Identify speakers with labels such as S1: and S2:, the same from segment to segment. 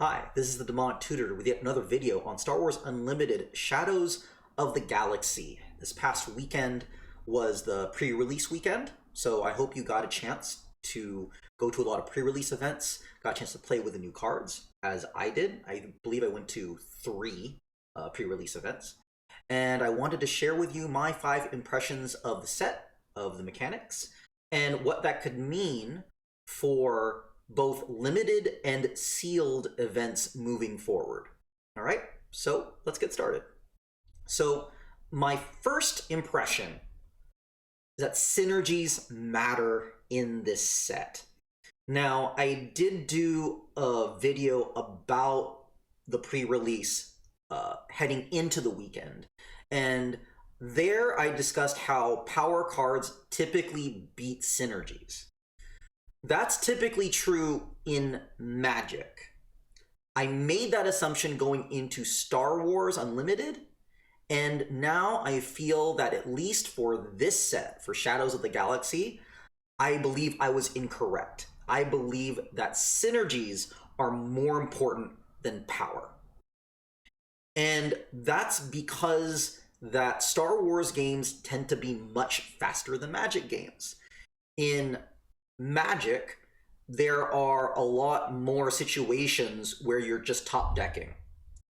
S1: Hi, this is the Demonic Tutor with yet another video on Star Wars Unlimited Shadows of the Galaxy. This past weekend was the pre-release weekend, so I hope you got a chance to go to a lot of pre-release events, got a chance to play with the new cards, as I did. I believe I went to 3 pre-release events, and I wanted to share with you my 5 impressions of the set, of the mechanics, and what that could mean for both limited and sealed events moving forward. All right, so let's get started. So my first impression is that synergies matter in this set. Now, I did do a video about the pre-release heading into the weekend, and there I discussed how power cards typically beat synergies. That's typically true in Magic. I made that assumption going into Star Wars Unlimited, and now I feel that at least for this set, for Shadows of the Galaxy, I believe I was incorrect. I believe that synergies are more important than power. And that's because that Star Wars games tend to be much faster than Magic games. In Magic, there are a lot more situations where you're just top decking,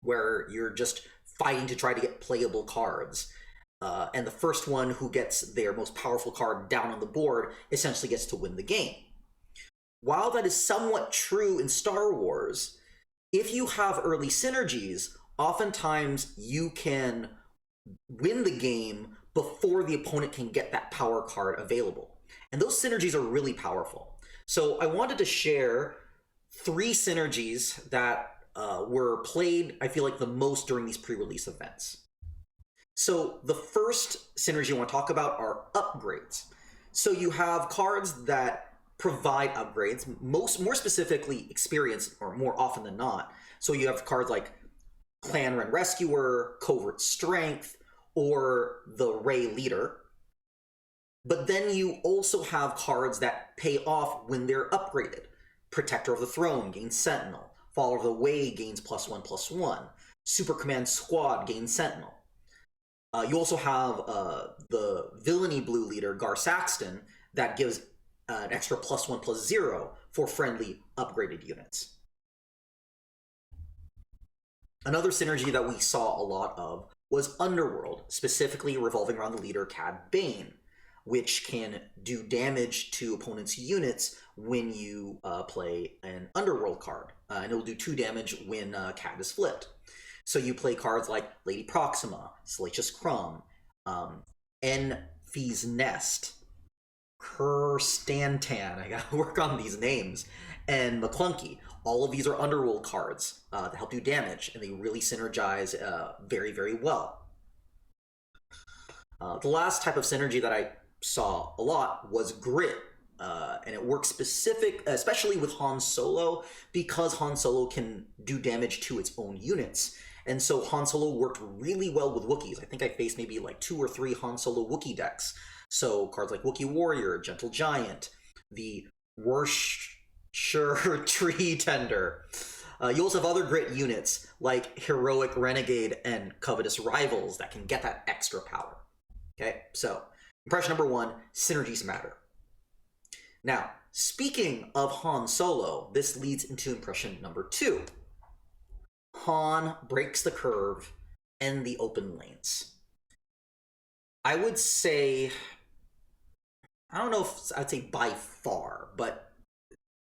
S1: where you're just fighting to try to get playable cards. And the first one who gets their most powerful card down on the board essentially gets to win the game. While that is somewhat true in Star Wars, if you have early synergies, oftentimes you can win the game before the opponent can get that power card available. And those synergies are really powerful. So I wanted to share 3 synergies that were played, I feel like, the most during these pre-release events. So the first synergy I want to talk about are upgrades. So you have cards that provide upgrades, more specifically experience, or more often than not. So you have cards like Clan Ren Rescuer, Covert Strength, or the Rey Leader. But then you also have cards that pay off when they're upgraded. Protector of the Throne gains Sentinel. Follower of the Way gains +1/+1. Super Command Squad gains Sentinel. You also have the Villainy Blue Leader, Gar Saxton, that gives an extra +1/+0 for friendly upgraded units. Another synergy that we saw a lot of was Underworld, specifically revolving around the leader Cad Bane, which can do damage to opponents' units when you play an Underworld card. And it will do 2 damage when Cad is flipped. So you play cards like Lady Proxima, Salacious Crumb, Enfy's Nest, Stantan, I gotta work on these names, and McClunky. All of these are Underworld cards that help do damage, and they really synergize very, very well. The last type of synergy that I saw a lot was Grit, and it works especially with Han Solo, because Han Solo can do damage to its own units. And so Han Solo worked really well with Wookiees. I think I faced maybe like 2 or 3 Han Solo Wookiee decks. So cards like Wookiee Warrior, Gentle Giant, the Worcestershire Tree Tender. You also have other Grit units like Heroic Renegade and Covetous Rivals that can get that extra power. Okay, so impression number 1, synergies matter. Now, speaking of Han Solo, this leads into impression number 2. Han breaks the curve and the open lanes. I would say, I don't know if I'd say by far, but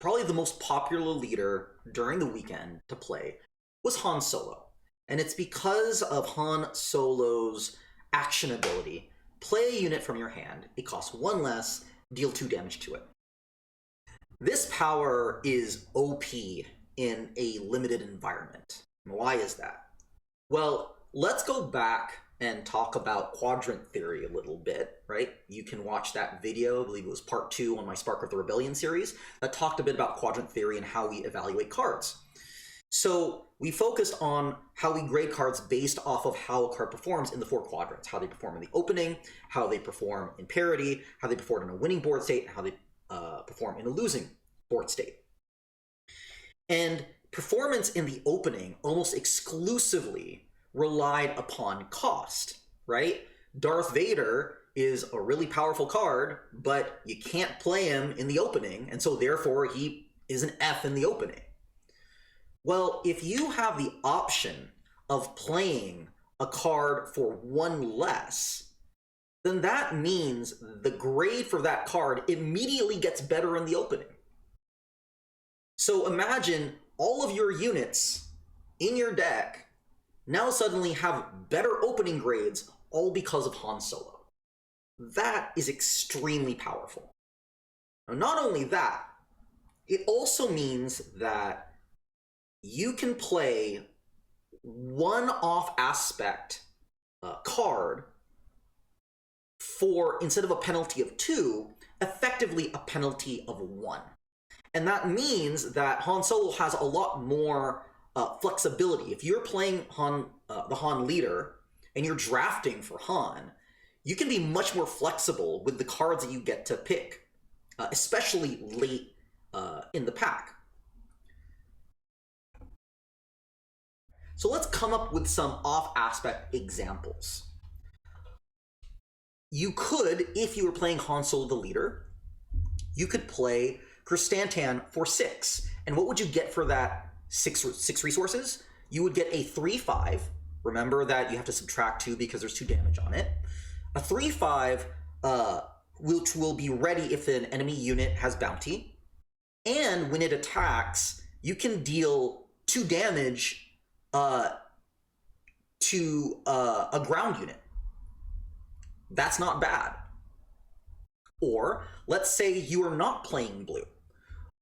S1: probably the most popular leader during the weekend to play was Han Solo. And it's because of Han Solo's action ability. Play a unit from your hand, it costs 1 less, deal 2 damage to it. This power is OP in a limited environment. Why is that? Well, let's go back and talk about quadrant theory a little bit, right? You can watch that video, I believe it was part 2 on my Spark of the Rebellion series, that talked a bit about quadrant theory and how we evaluate cards. So we focused on how we grade cards based off of how a card performs in the 4 quadrants, how they perform in the opening, how they perform in parity, how they perform in a winning board state, and how they perform in a losing board state. And performance in the opening almost exclusively relied upon cost, right? Darth Vader is a really powerful card, but you can't play him in the opening, and so therefore he is an F in the opening. Well, if you have the option of playing a card for one less, then that means the grade for that card immediately gets better in the opening. So imagine all of your units in your deck now suddenly have better opening grades, all because of Han Solo. That is extremely powerful. Now, not only that, it also means that you can play one off aspect card for, instead of a penalty of 2, effectively a penalty of 1. And that means that Han Solo has a lot more flexibility. If you're playing the Han leader and you're drafting for Han, you can be much more flexible with the cards that you get to pick, especially late in the pack. So let's come up with some off-aspect examples. You could, if you were playing Han Solo the leader, you could play Chrysantan for 6. And what would you get for that 6 resources? You would get a 3/5. Remember that you have to subtract 2 because there's 2 damage on it. A 3/5, which will be ready if an enemy unit has bounty. And when it attacks, you can deal 2 damage to a ground unit. That's not bad. Or let's say you are not playing blue.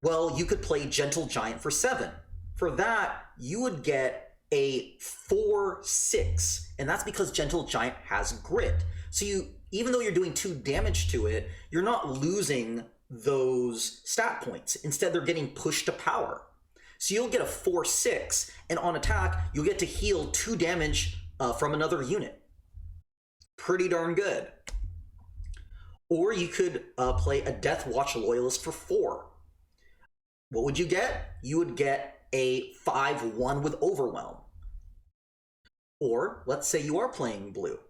S1: Well, you could play Gentle Giant for 7. For that, you would get a 4/6, and that's because Gentle Giant has grit. So even though you're doing 2 damage to it, you're not losing those stat points. Instead, they're getting pushed to power. So you'll get a 4/6, and on attack, you'll get to heal 2 damage from another unit. Pretty darn good. Or you could play a Death Watch Loyalist for 4. What would you get? You would get a 5/1 with Overwhelm. Or let's say you are playing blue,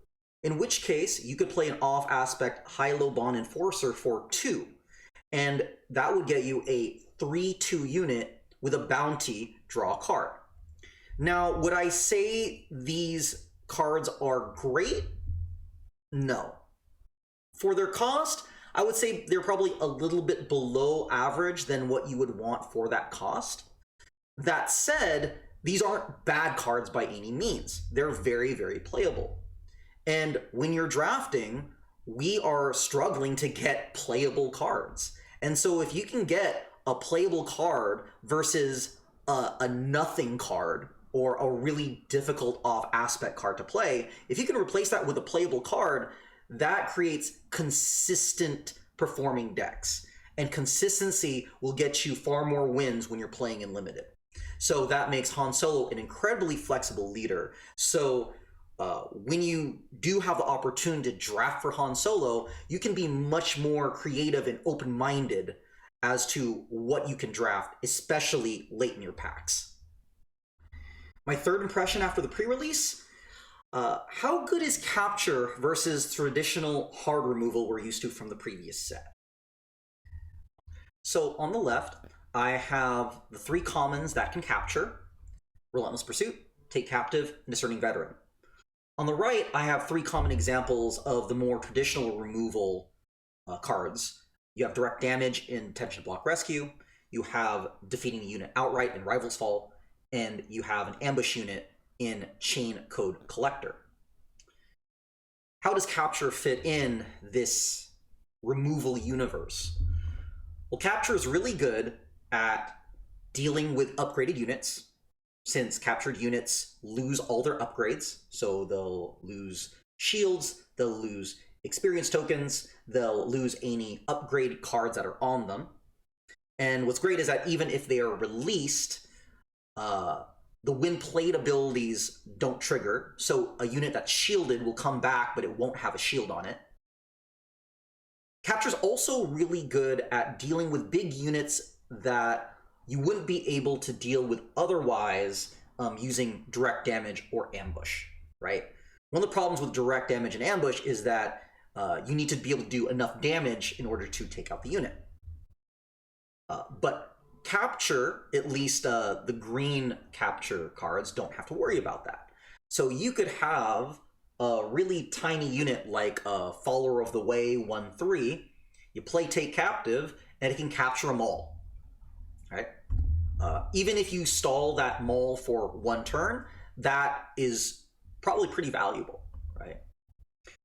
S1: in which case you could play an off-aspect High-Low Bond Enforcer for 2. And that would get you a 3/2 unit with a bounty, draw a card. Now, would I say these cards are great? No. For their cost, I would say they're probably a little bit below average than what you would want for that cost. That said, these aren't bad cards by any means. They're very, very playable. And when you're drafting, we are struggling to get playable cards. And so if you can get a playable card versus a nothing card or a really difficult off-aspect card to play, if you can replace that with a playable card, that creates consistent performing decks. And consistency will get you far more wins when you're playing in Limited. So that makes Han Solo an incredibly flexible leader. So when you do have the opportunity to draft for Han Solo, you can be much more creative and open-minded as to what you can draft, especially late in your packs. My third impression after the pre-release, how good is capture versus traditional hard removal we're used to from the previous set? So on the left, I have the 3 commons that can capture: Relentless Pursuit, Take Captive, and Discerning Veteran. On the right, I have 3 common examples of the more traditional removal cards. You have Direct Damage in Tension Block Rescue, you have Defeating the Unit Outright in Rival's Fall, and you have an Ambush unit in Chain Code Collector. How does capture fit in this removal universe? Well, capture is really good at dealing with upgraded units, since captured units lose all their upgrades. So they'll lose shields, they'll lose experience tokens, they'll lose any upgrade cards that are on them. And what's great is that even if they are released, the when played abilities don't trigger, so a unit that's shielded will come back, but it won't have a shield on it. Capture's also really good at dealing with big units that you wouldn't be able to deal with otherwise using direct damage or ambush, right? One of the problems with direct damage and ambush is that you need to be able to do enough damage in order to take out the unit. But capture, at least the green capture cards, don't have to worry about that. So you could have a really tiny unit like a Follower of the Way 1/3, you play Take Captive, and it can capture them all, right? Even if you stall that maul for 1 turn, that is probably pretty valuable, right?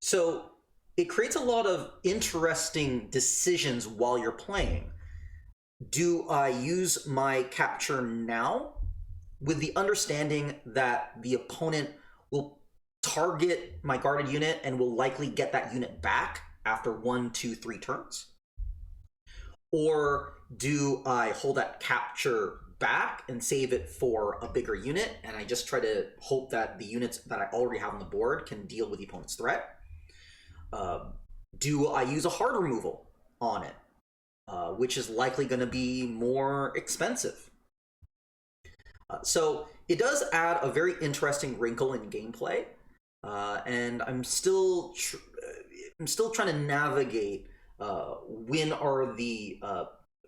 S1: So it creates a lot of interesting decisions while you're playing. Do I use my capture now with the understanding that the opponent will target my guarded unit and will likely get that unit back after 1, 2, 3 turns? Or do I hold that capture back and save it for a bigger unit, and I just try to hope that the units that I already have on the board can deal with the opponent's threat? Do I use a hard removal on it, which is likely going to be more expensive? So it does add a very interesting wrinkle in gameplay, and I'm still trying to navigate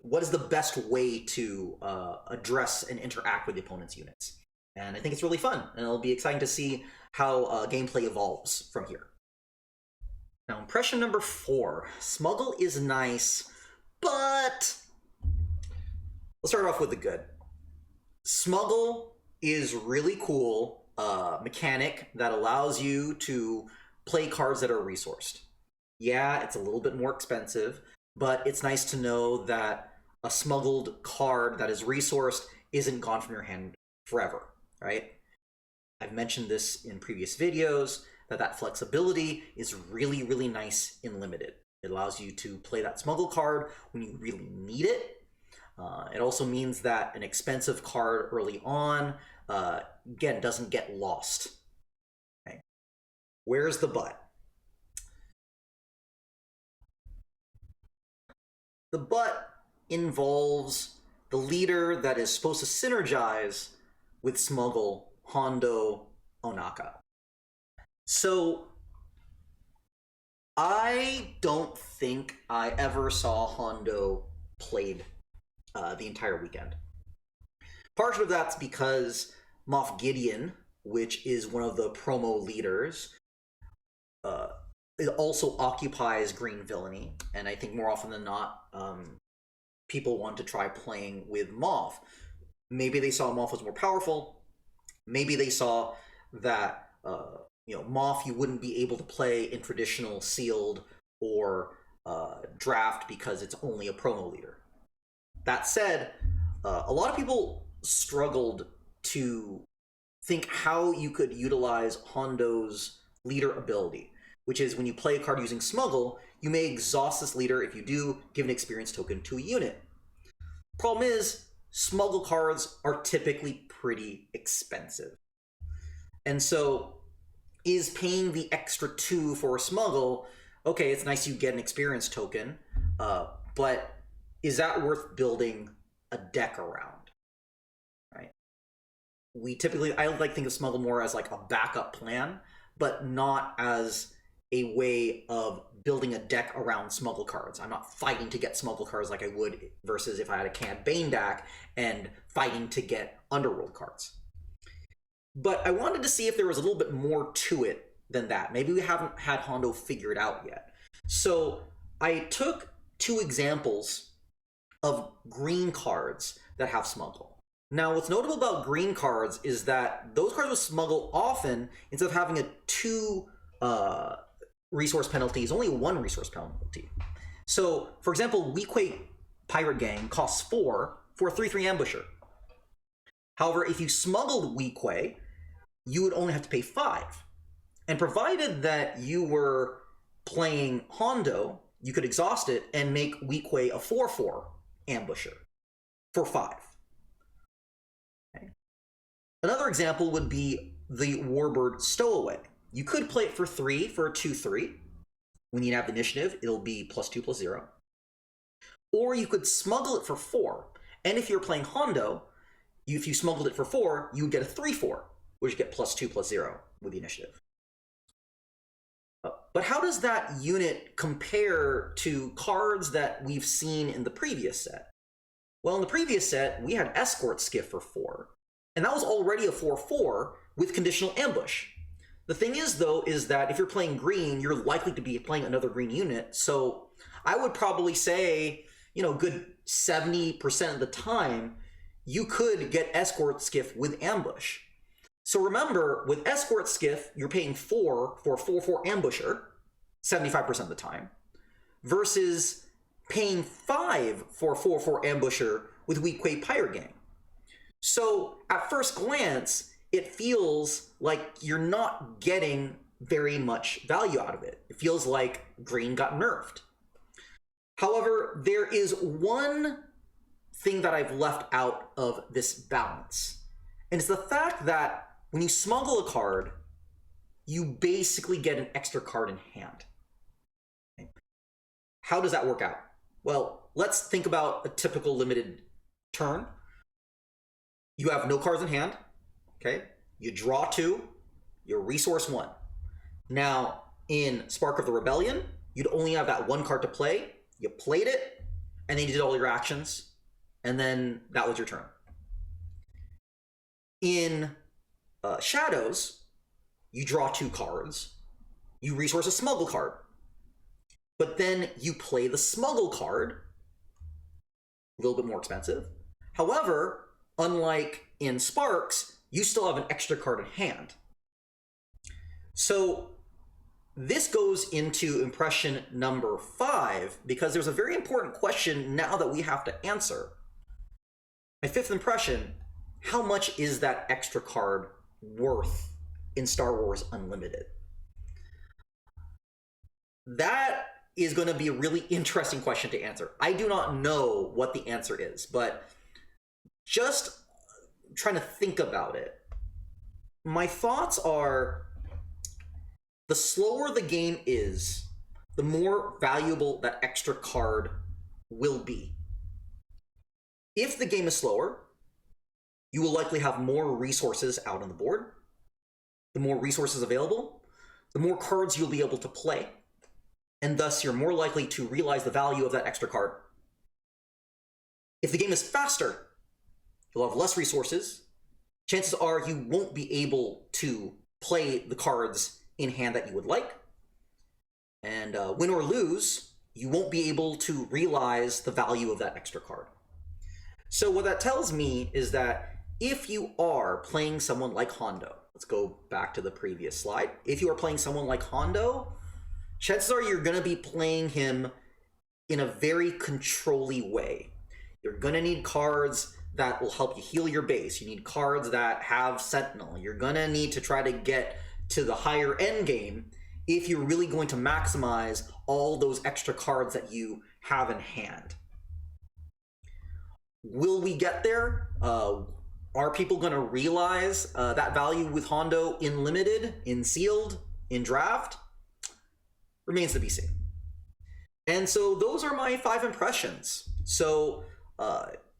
S1: what is the best way to address and interact with the opponent's units. And I think it's really fun, and it'll be exciting to see how gameplay evolves from here. Now, impression number 4. Smuggle is nice, but let's start off with the good. Smuggle is really cool mechanic that allows you to play cards that are resourced. Yeah, it's a little bit more expensive, but it's nice to know that a smuggled card that is resourced isn't gone from your hand forever, right? I've mentioned this in previous videos, that flexibility is really, really nice in Limited. It allows you to play that smuggle card when you really need it. It also means that an expensive card early on, again, doesn't get lost. Okay. Where's the but? The but involves the leader that is supposed to synergize with Smuggle, Hondo Onaka. So I don't think I ever saw Hondo played the entire weekend. Part of that's because Moff Gideon, which is one of the promo leaders, it also occupies Green Villainy, and I think more often than not, people want to try playing with Moff. Maybe they saw Moff was more powerful. Maybe they saw that Moff you wouldn't be able to play in traditional sealed or draft because it's only a promo leader. That said, a lot of people struggled to think how you could utilize Hondo's leader ability, which is when you play a card using Smuggle, you may exhaust this leader. If you do, give an experience token to a unit. Problem is, Smuggle cards are typically pretty expensive. And so, is paying the extra 2 for a Smuggle, okay, it's nice you get an experience token, but is that worth building a deck around? Right? I like to think of Smuggle more as like a backup plan, but not as a way of building a deck around Smuggle cards. I'm not fighting to get Smuggle cards like I would versus if I had a Cad Bane deck and fighting to get Underworld cards. But I wanted to see if there was a little bit more to it than that. Maybe we haven't had Hondo figured out yet. So I took 2 examples of green cards that have Smuggle. Now, what's notable about green cards is that those cards with Smuggle often, instead of having a 2 resource penalty, is only a 1 resource penalty. So, for example, Weequay Pirate Gang costs 4 for a 3/3 ambusher. However, if you smuggled Weequay, you would only have to pay 5. And provided that you were playing Hondo, you could exhaust it and make Weequay a 4/4 ambusher for 5. Okay. Another example would be the Warbird Stowaway. You could play it for 3 for a 2/3. When you have initiative, it'll be +2/+0. Or you could smuggle it for 4. And if you're playing Hondo, if you smuggled it for 4, you would get a 3/4, which you get +2/+0 with the initiative. But how does that unit compare to cards that we've seen in the previous set? Well, in the previous set, we had Escort Skiff for 4, and that was already a 4/4 with conditional ambush. The thing is, though, is that if you're playing green, you're likely to be playing another green unit, so I would probably say, you know, good 70% of the time, you could get Escort Skiff with ambush. So remember, with Escort Skiff, you're paying 4 for a 4/4 ambusher, 75% of the time, versus paying 5 for a 4/4 ambusher with Weequay Pirate Gang. So at first glance, it feels like you're not getting very much value out of it. It feels like green got nerfed. However, there is one thing that I've left out of this balance, and it's the fact that when you smuggle a card, you basically get an extra card in hand. Okay. How does that work out? Well, let's think about a typical limited turn. You have no cards in hand, okay? You draw 2, you resource 1. Now, in Spark of the Rebellion, you'd only have that 1 card to play, you played it, and then you did all your actions, and then that was your turn. In Shadows, you draw 2 cards, you resource a smuggle card, but then you play the smuggle card, a little bit more expensive. However, unlike in Sparks, you still have an extra card in hand. So this goes into impression number 5, because there's a very important question now that we have to answer. My 5th impression, how much is that extra card worth in Star Wars Unlimited? That is going to be a really interesting question to answer. I do not know what the answer is, but just trying to think about it, my thoughts are the slower the game is, the more valuable that extra card will be. If the game is slower, you will likely have more resources out on the board. The more resources available, the more cards you'll be able to play, and thus you're more likely to realize the value of that extra card. If the game is faster, you'll have less resources. Chances are you won't be able to play the cards in hand that you would like. And win or lose, you won't be able to realize the value of that extra card. So what that tells me is that if you are playing someone like Hondo, let's go back to the previous slide. If you are playing someone like Hondo, chances are you're going to be playing him in a very control-y way. You're going to need cards that will help you heal your base. You need cards that have Sentinel. You're going to need to try to get to the higher end game if you're really going to maximize all those extra cards that you have in hand. Will we get there? Are people going to realize that value with Hondo in Limited, in Sealed, in Draft? Remains to be seen. And so those are my 5 impressions. So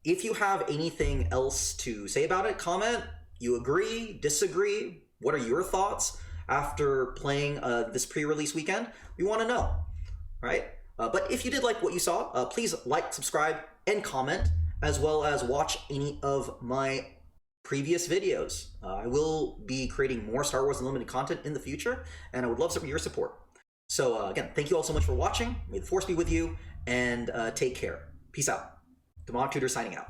S1: if you have anything else to say about it, comment. You agree, disagree? What are your thoughts after playing this pre-release weekend? We want to know, right? But if you did like what you saw, please like, subscribe, and comment, as well as watch any of my previous videos. I will be creating more Star Wars Unlimited content in the future, and I would love some of your support. So again, thank you all so much for watching. May the Force be with you, and take care. Peace out. Demonic Tutor signing out.